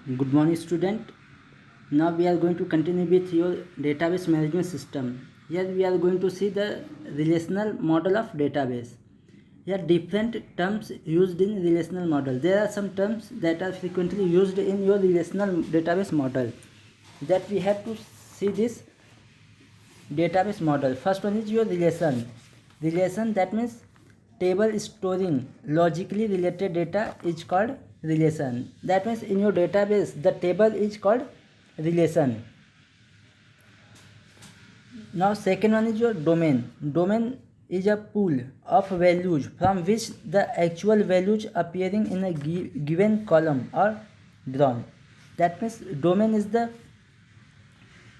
Good morning, student. Now we are going to continue with your database management system. Here we are going to see the relational model of database. Here different terms used in relational model. There are some terms that are frequently used in your relational database model that we have to see this database model. First one is your relation. Relation, that means table storing logically related data is called relation. That means in your database the table is called relation. Now second one is your domain. Domain is a pool of values from which the actual values appearing in a given column are drawn. That means domain is the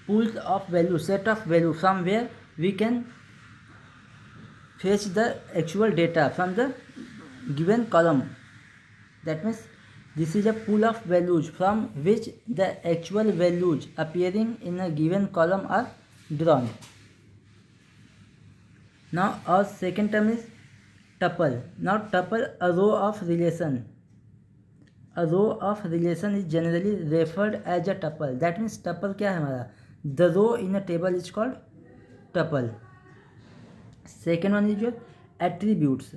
pool of value, set of value from where we can fetch the actual data from the given column. That means this is a pool of values from which the actual values appearing in a given column are drawn. Now our second term is tuple. Now tuple, a row of relation. A row of relation is generally referred as a tuple. That means tuple क्या है हमारा? The row in a table is called tuple. Second one is your attributes.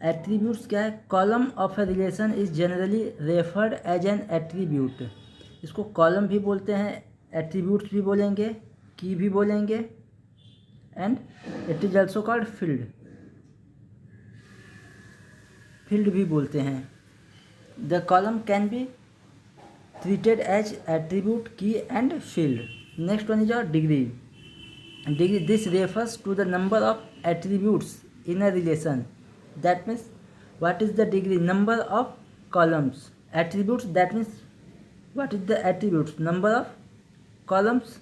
Attributes क्या है? Column of a relation is generally referred as an attribute. इसको column भी बोलते हैं, attributes भी बोलेंगे, की भी बोलेंगे, and it is also called field. Field भी बोलते हैं. The column can be treated as attribute, key and field. Next one is your degree. Degree, this refers to the number of attributes in a relation. That means what is the degree? Number of columns. Attributes, that means what is the attributes? Number of columns.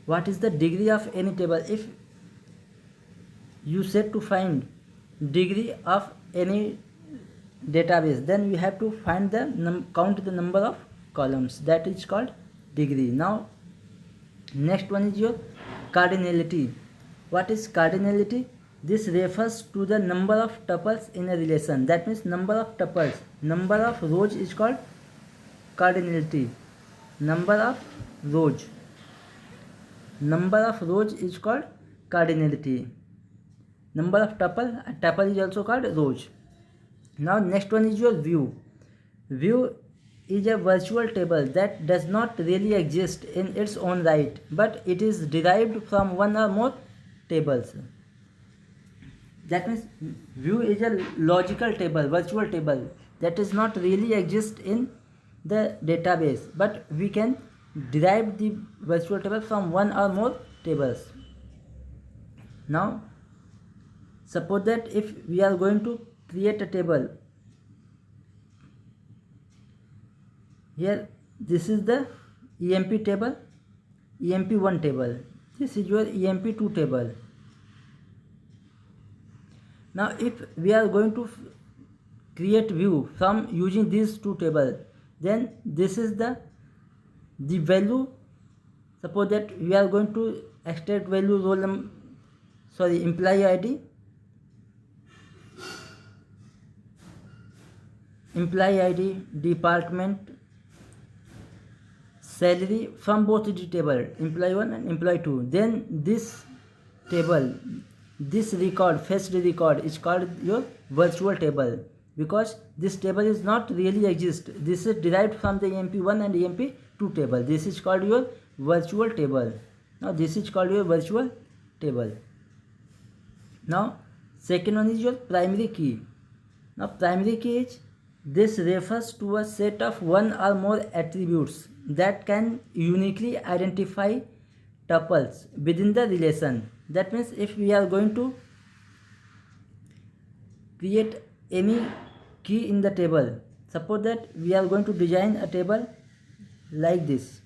What is the degree of any table? If you said to find degree of any database, then we have to find the count the number of columns. That is called degree. Now next one is your cardinality. What is cardinality? This refers to the number of tuples in a relation. That means number of tuples. Number of rows is called cardinality. Number of rows. Number of rows is called cardinality. Number of tuple is also called rows. Now next one is your view. View is a virtual table that does not really exist in its own right, but it is derived from one or more tables. That means view is a logical table, virtual table that does not really exist in the database, but we can derive the virtual table from one or more tables. Now suppose that if we are going to create a table, here this is the EMP table, EMP1 table, this is your EMP2 table. Now if we are going to create view from using these two tables, then this is the value. Suppose that we are going to extract value employee ID, department, salary from both the table, employee 1 and employee 2. Then this table, this record, fetched record is called your virtual table, because this table is not really exist. This is derived from the EMP1 and EMP2 table. This is called your virtual table. Now this is called your virtual table. Now second one is your primary key. Now primary key is, this refers to a set of one or more attributes that can uniquely identify tuples within the relation. That means if we are going to create any key in the table, suppose that we are going to design a table like this.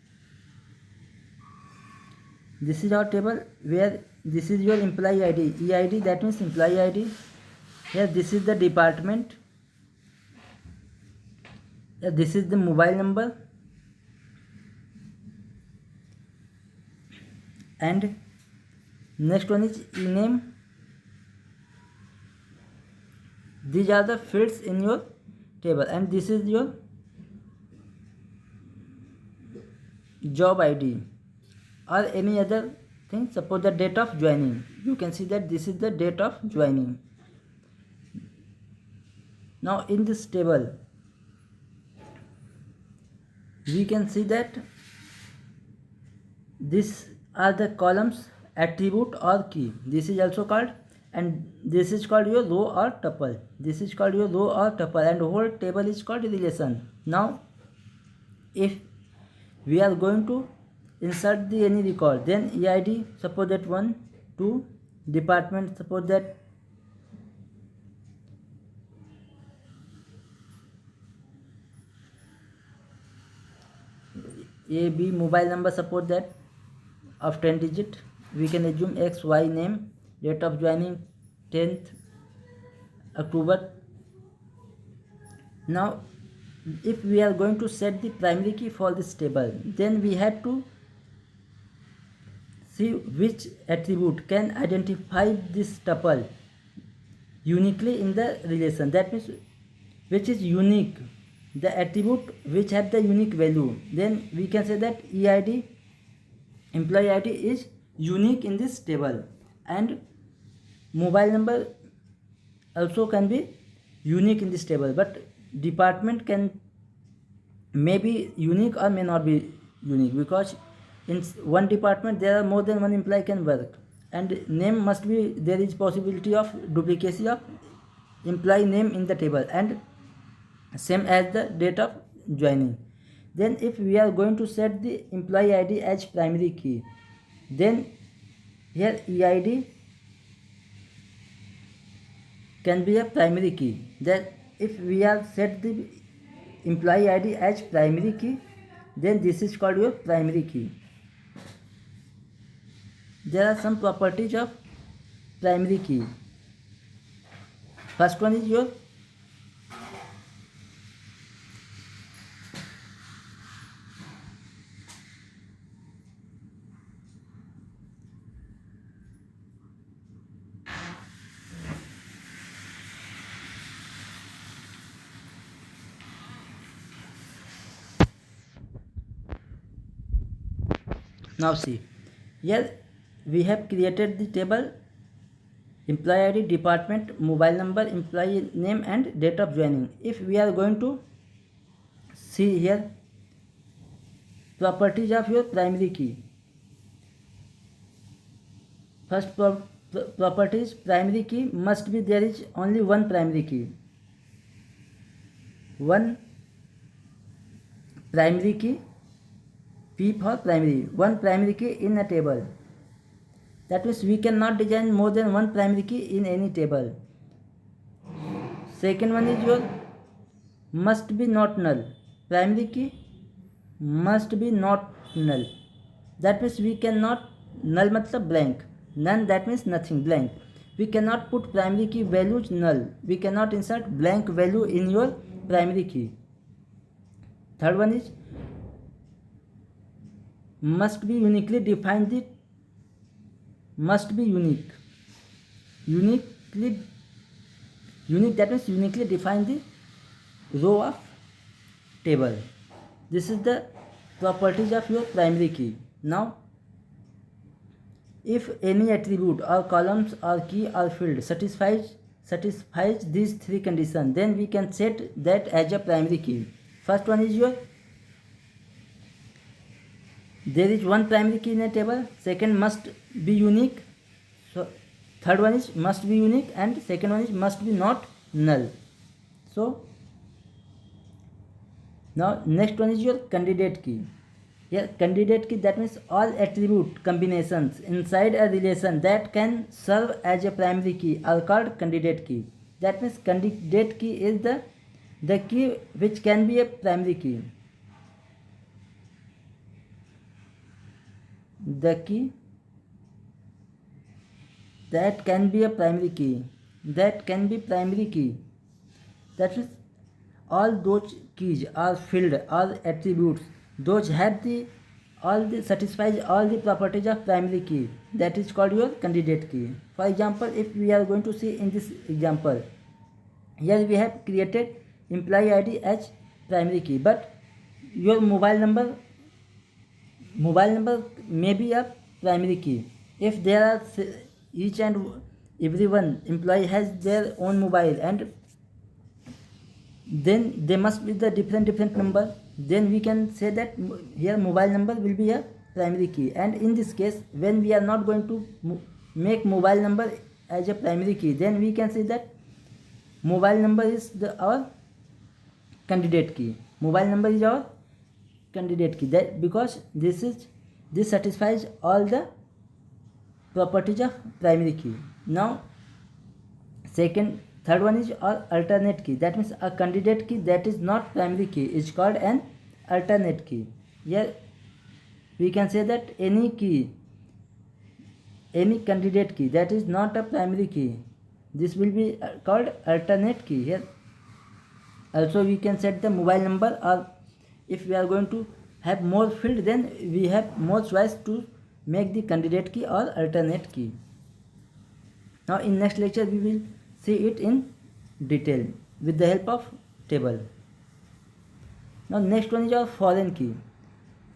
This is our table where this is your employee ID, EID, that means employee ID. Here this is the department. Here this is the mobile number. And next one is ename. these are the fields in your table, and this is your job ID or any other thing. Suppose the date of joining, you can see that this is the date of joining. Now in this table we can see that these are the columns, attribute or key. This is also called, and this is called your row or tuple. This is called your row or tuple, and whole table is called relation. Now if we are going to insert the any record, then EID, suppose that 1 2, department, suppose that AB, mobile number, suppose that of 10 digit, we can assume XY name, date of joining 10th October. Now if we are going to set the primary key for this table, then we have to see which attribute can identify this tuple uniquely in the relation. That means which is unique, the attribute which have the unique value. Then we can say that EID, employee ID, is unique in this table, and mobile number also can be unique in this table, but department may be unique or may not be unique, because in one department there are more than one employee can work, and name must be, there is possibility of duplication of employee name in the table, and same as the date of joining. Then if we are going to set the employee ID as primary key, then here EID can be a primary key. That if we are set the employee ID as primary key, then this is called your primary key. There are some properties of primary key. First one is your now see, here we have created the table employee ID, department, mobile number, employee name, and date of joining. If we are going to see here properties of your primary key, first properties, primary key must be, there is only one primary key, one primary key, P for primary, one primary key in a table. That means we cannot design more than one primary key in any table. Second one is your must be not null. Primary key must be not null. That means we cannot, null matlab blank, none, that means nothing, blank. We cannot put primary key values null. We cannot insert blank value in your primary key. Third one is must be uniquely defined, the must be unique, unique, that means uniquely define the row of table. This is the properties of your primary key. Now if any attribute or columns or key or field satisfies these three conditions, then we can set that as a primary key. First one is your, there is one primary key in a table. Second, must be unique. So third one is must be unique, and second one is must be not null. So now next one is your candidate key. Here candidate key, that means all attribute combinations inside a relation that can serve as a primary key are called candidate key. That means candidate key is the key which can be a primary key. The key that can be a primary key, that can be primary key. That is, all those keys or field or attributes, those have the all the satisfies all the properties of primary key. That is called your candidate key. For example, if we are going to see in this example, Here we have created employee ID as primary key, but your mobile number may be a primary key. If there are each and every one employee has their own mobile, and then they must be the different number, then we can say that here mobile number will be a primary key. And in this case, when we are not going to make mobile number as a primary key, then we can say that mobile number is our candidate key. Mobile number is our candidate key, that because this satisfies all the properties of primary key. Now third one is our alternate key. That means a candidate key that is not primary key is called an alternate key. Here we can say that any candidate key that is not a primary key, this will be called alternate key. Here also we can set the mobile number, or if we are going to have more field, then we have more choice to make the candidate key or alternate key. Now in next lecture we will see it in detail with the help of table. Now next one is our foreign key.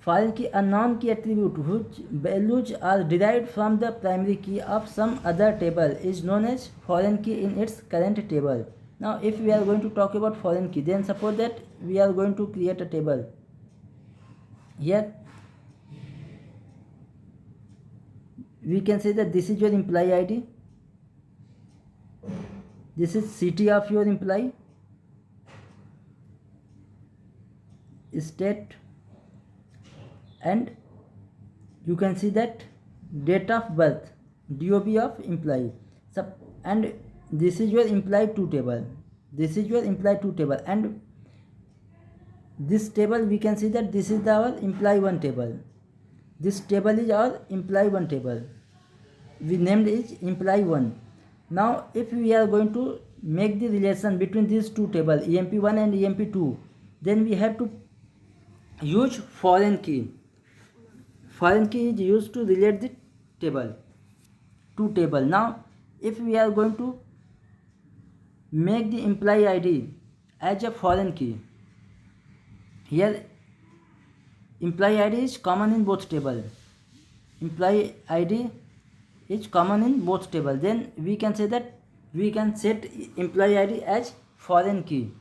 Foreign key, a non-key attribute whose values are derived from the primary key of some other table, is known as foreign key in its current table. Now if we are going to talk about foreign key, then suppose that we are going to create a table. Here we can say that this is your employee ID, this is city of your employee, state, and you can see that date of birth, DOB of employee, and this is your employee 2 table, this is your employee 2 table, and this table we can see that this is our employee 1 table, this table is our employee 1 table, we named it employee 1. Now if we are going to make the relation between these two tables, EMP1 and EMP2, then we have to use foreign key. Foreign key is used to relate the two table. Now if we are going to make the employee ID as a foreign key, here employee ID is common in both table, employee ID is common in both table, then we can say that we can set employee ID as foreign key.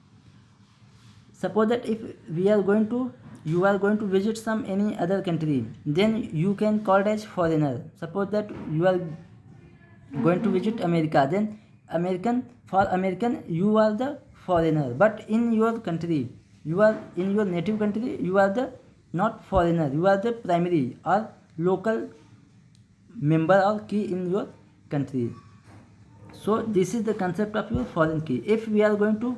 Suppose that if you are going to visit any other country, then you can call it as foreigner. Suppose that you are going to visit America, then for American you are the foreigner, but in your country, in your native country, you are the not foreigner, you are the primary or local member or key in your country. So this is the concept of your foreign key. If we are going to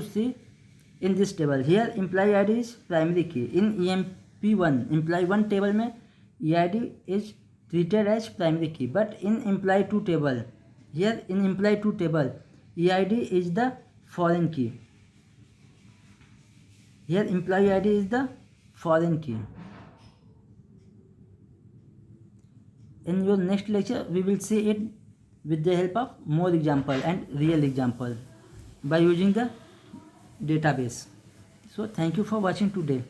see in this table, here employee ID is primary key. In EMP1 employee 1 table में EID is treated as primary key, but in employee 2 table, here in employee 2 table, EID is the foreign key. Here employee ID is the foreign key. In your next lecture we will see it with the help of more example and real example by using the database. So thank you for watching today.